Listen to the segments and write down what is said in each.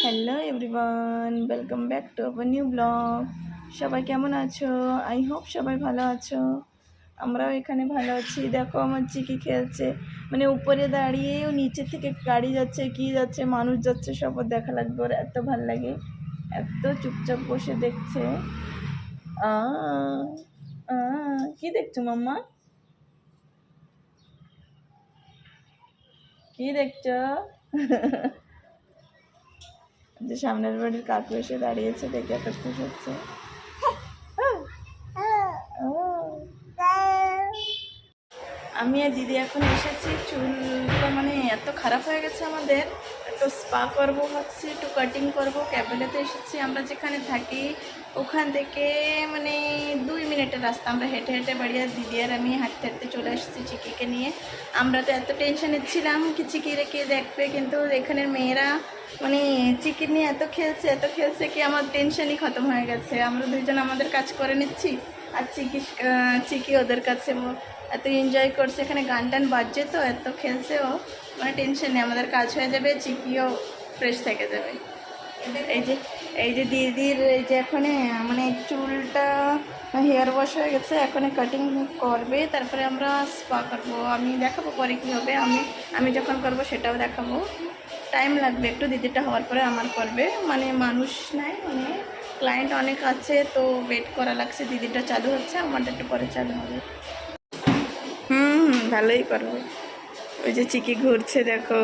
Hello everyone, welcome back to our new blog. সবাই কেমন আছো? আই হোপ সবাই ভালো আছো। আমরাও এখানে ভালো আছি। দেখো আমার চিকি খেলছে, মানে উপরে দাঁড়িয়ে ও নিচে থেকে গাড়ি যাচ্ছে, কি যাচ্ছে, মানুষ যাচ্ছে, সব ওর দেখা লাগবে। ওর এত ভাল লাগে, এত চুপচাপ বসে দেখছে। আ আ কি দেখছো মাম্মা? কি দেখছো? যে সামনের বাড়ির কাকু এসে দাঁড়িয়েছে, দেখে এত খুশি হচ্ছে। আমি আর দিদি এখন এসেছি। চুলটা মানে এত খারাপ হয়ে গেছে আমাদের, একটু স্পা করবো ভাবছি, একটু কাটিং করবো। ক্যাবেলেতে এসেছি আমরা যেখানে থাকি, ওখান থেকে মানে 2 মিনিটের রাস্তা। আমরা হেঁটে হেঁটে বাড়ি, আর দিদি আর আমি হাঁটতে হাঁটতে চলে এসেছি চিকিকে নিয়ে। আমরা তো এত টেনশনে ছিলাম কি চিকি রেখে দেখবে, কিন্তু এখানের মেয়েরা মানে চিকি নিয়ে এত খেলছে কি আমার টেনশনই খতম হয়ে গেছে। আমরা দুইজন আমাদের কাজ করে নিচ্ছি, আর চিকি ওদের কাছে এত এনজয় করছে। এখানে গান টান বাজছে, তো এত খেলছে ও, মানে টেনশন নেই, আমাদের কাজ হয়ে যাবে, চিকিও ফ্রেশ থেকে যাবে। এই যে এই যে দিদির এই যে এখানে মানে চুলটা হেয়ার ওয়াশ হয়ে গেছে, এখন কাটিং করবে, তারপরে আমরা স্পা করবো। আমি দেখাবো পরে কী হবে, আমি যখন করব সেটাও দেখাবো। টাইম লাগবে একটু, দিদিটা হওয়ার পরে আমার করবে, মানে মানুষ নাই, মানে ক্লায়েন্ট অনেক আছে, তো ওয়েট করা লাগছে। দিদিটা চালু হচ্ছে, আমারটা একটু পরে চালু হবে। ভালোই করবে। ওই যে চিকি ঘুরছে দেখো।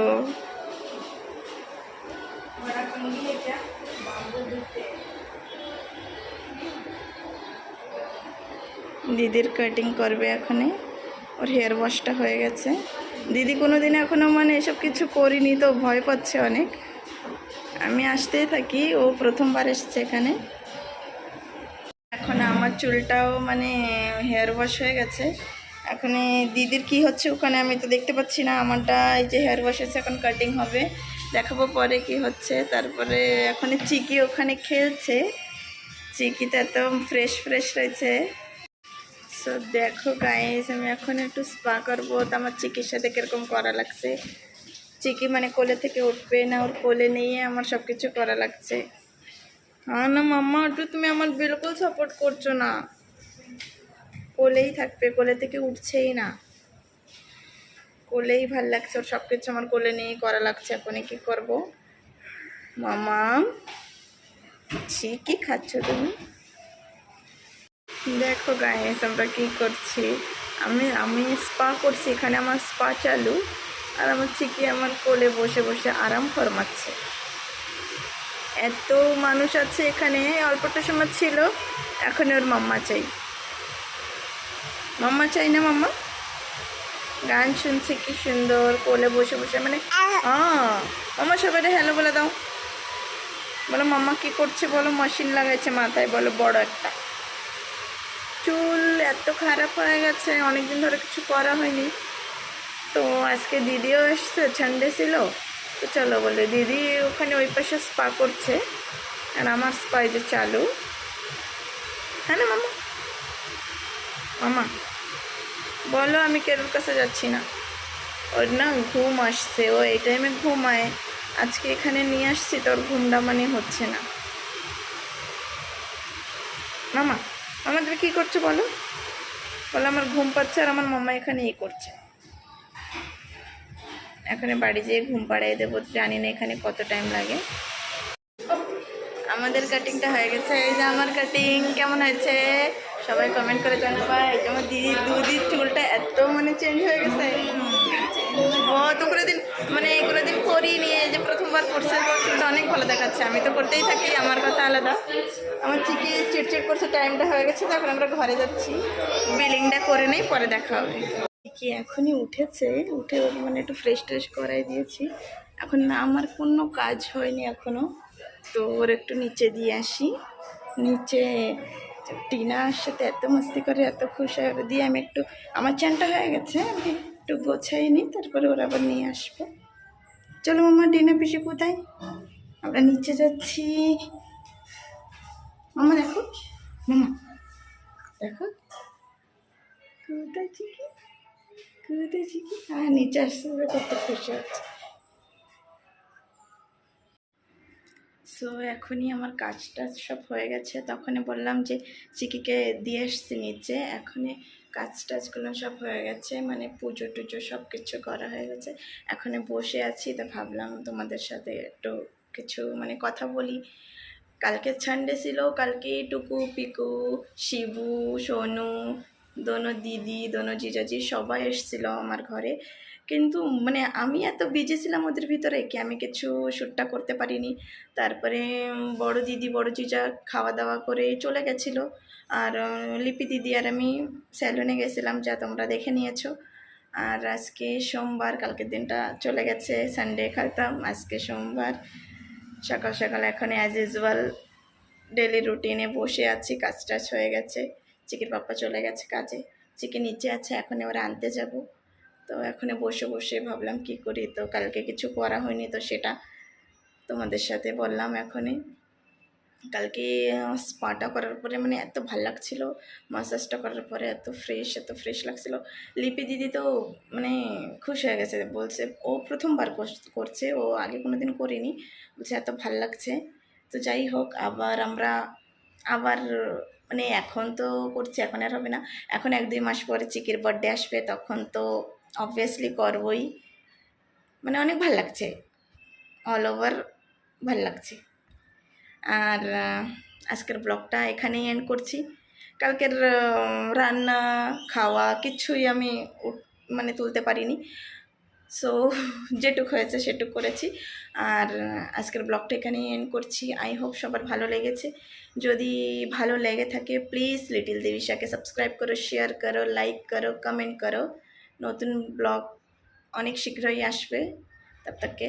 দিদির কাটিং করবে এখানে, ওর হেয়ার ওয়াশটা হয়ে গেছে। দিদি কোনো দিন এখনও মানে এসব কিছু করিনি, তো ভয় পাচ্ছে অনেক। আমি আসতেই থাকি, ও প্রথমবার এসছে এখানে। এখন আমার চুলটাও মানে হেয়ার ওয়াশ হয়ে গেছে। এখন দিদির কি হচ্ছে ওখানে আমি তো দেখতে পাচ্ছি না। আমারটা এই যে হেয়ার ওয়াশ হচ্ছে, এখন কাটিং হবে, দেখাবো পরে কি হচ্ছে। তারপরে এখন চিকি ওখানে খেলছে, চিকিটা একদম ফ্রেশ ফ্রেশ রয়েছে। সো দেখো গাইস, আমি এখন একটু স্পা করবো। তো আমার চিকির সাথে কীরকম করা লাগছে, চিকি মানে কোলে থেকে উঠবে না, ওর কোলে নিয়ে আমার সব কিছু করা লাগছে। হ্যাঁ না মাম্মা, একটু তুমি আমার বিলকুল সাপোর্ট করছো না। কোলেই থাকবে, কোলে থেকে উঠছেই না, কোলেই ভাল লাগছে ওর, সব কিছু আমার কোলে নিয়েই করা লাগছে। এখন কি করবো মামা? কি খাচ্ছ তুমি? দেখো গাইস আমরা কি করছি, আমি স্পা করছি এখানে, আমার স্পা চালু, আর আমার চিকি আমার কোলে বসে বসে আরাম ফরমাচ্ছে। এত মানুষ আছে এখানে, অল্পটা সময় ছিল, এখন ওর মাম্মা চাই, মাম্মা চাই না মাম্মা। গান শুনছে কি সুন্দর, কোলে বসে বসে, মানে মাম্মা সবাই হ্যালো বলে দাও, বলো মাম্মা কি করছে বলো। মেশিন লাগাইছে মাথায়, বলো বড় একটা। চুল এত খারাপ হয়ে গেছে, অনেকদিন ধরে কিছু করা হয়নি, তো আজকে দিদিও এসছে, সানডে ছিল, তো চলো বলে দিদি ওখানে ওই পাশে স্পা করছে, আর আমার স্পা যে চালু। হ্যাঁ না মামা? মামা বলো, আমি কেরোর কাছে যাচ্ছি না, ওর না ঘুম আসছে, ও এই টাইমে ঘুমায়, আজকে এখানে নিয়ে আসছি, তোর ঘুমটা মানে হচ্ছে না। মামা মামা তুমি কী করছো বলো, বলো আমার ঘুম পাচ্ছে, আর আমার মামা এখানে করছে। এখানে বাড়ি যেয়ে ঘুম পাড়াই দেবো, জানি না এখানে কত টাইম লাগে। আমাদের কাটিংটা হয়ে গেছে, এই যে আমার কাটিং কেমন হয়েছে সবাই কমেন্ট করে জানাবা। এই যে আমার দিদির চুলটা এত মানে চেঞ্জ হয়ে গেছে, তো করে দিন মানে এগুলো দিন করি নিয়ে যে প্রথমবার করছে, তো চুলটা অনেক ভালো দেখাচ্ছে। আমি তো করতেই থাকি, আমার কথা আলাদা। আমার চিকি চিটচিট করছে, টাইমটা হয়ে গেছে, তখন আমরা ঘরে যাচ্ছি, বিলিংটা করে নেই, পরে দেখা হবে। কি এখনই উঠেছে, উঠে ওর মানে একটু ফ্রেশ ট্রেশ করাই দিয়েছি। এখন না আমার কোনো কাজ হয়নি এখনও, তো ওর একটু নিচে দিয়ে আসি। নিচে টিনা সাথে এত মস্তি করে, এত খুশি দিয়ে আমি একটু, আমার চানটা হয়ে গেছে, আমি একটু গোছাই নিই, তারপরে ওরা আবার নিয়ে আসবো। চলো মামা, টিনা পিসি কোথায়? আমরা নিচে যাচ্ছি। মামা দেখো, মামা দেখো কোথায় চিকি, কোথায় চিকি, হ্যাঁ নিচে আসছে, কত খুশি হচ্ছে। সো এখনই আমার কাজটা সব হয়ে গেছে, তখনই বললাম যে চিকিকে দিয়ে এসছি নিচে। এখনই কাজ টাজগুলো সব হয়ে গেছে, মানে পুজো টুজো সব কিছু করা হয়ে গেছে। এখন বসে আছি, তো ভাবলাম তোমাদের সাথে একটু কিছু মানে কথা বলি। কালকে সানডে ছিল, কালকে টুকু, পিকু, শিবু, সোনু, দোনো দিদি, দোনো জিজাজি সবাই এসেছিলো আমার ঘরে। কিন্তু মানে আমি এত বিজি ছিলাম ওদের ভিতরে কি আমি কিছু শ্যুটটা করতে পারিনি। তারপরে বড় দিদি, বড় জিজা খাওয়া দাওয়া করে চলে গেছিলো। আর লিপি দিদি আর আমি স্যালুনে গেছিলাম, যা তোমরা দেখে নিয়েছো। আর আজকে সোমবার, কালকের দিনটা চলে গেছে, সানডে খেলতাম, আজকে সোমবার। সকাল সকাল এখন অ্যাজ ইউজুয়াল ডেলি রুটিনে বসে আছি, কাজ টাজ হয়ে গেছে। চিকির পাপ্পা চলে গেছে কাজে, চিকি নিচে আছে, এখন ওরা আনতে যাব। তো এখন বসে বসে ভাবলাম কি করি, তো কালকে কিছু করা হয়নি, তো সেটা তোমাদের সাথে বললাম এখনই। কালকে স্পাটা করার পরে মানে এত ভাল লাগছিলো, মাসাজটা করার পরে এত ফ্রেশ লাগছিলো। লিপি দিদি তো মানে খুশ হয়ে গেছে, বলছে ও প্রথমবার করছে, ও আগে কোনো দিন করিনি, বলছে এত ভাল লাগছে। তো যাই হোক, আবার মানে এখন তো করছি, এখন আর হবে না। এখন 1-2 মাস পরে চিকির বার্থডে আসবে, তখন তো অবভিয়াসলি করবই। মানে অনেক ভাল লাগছে, অল ওভার ভাল লাগছে। আর আজকের ব্লগটা এখানেই এন্ড করছি। কালকের রান্না খাওয়া কিছুই আমি মানে তুলতে পারিনি। সো যেটুক হয়েছে সেটুক করেছি। আর আজকের ব্লগটা এখানেই এন্ড করছি। আই হোপ সবার ভালো লেগেছে। যদি ভালো লেগে থাকে প্লিজ লিটিল দেবিশাকে সাবস্ক্রাইব করো, শেয়ার করো, লাইক করো, কমেন্ট করো। নতুন ব্লগ অনেক শীঘ্রই আসবে। তব তককে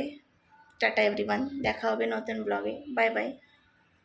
টাটা এভরিওয়ান, দেখা হবে নতুন ব্লগে। Bye bye.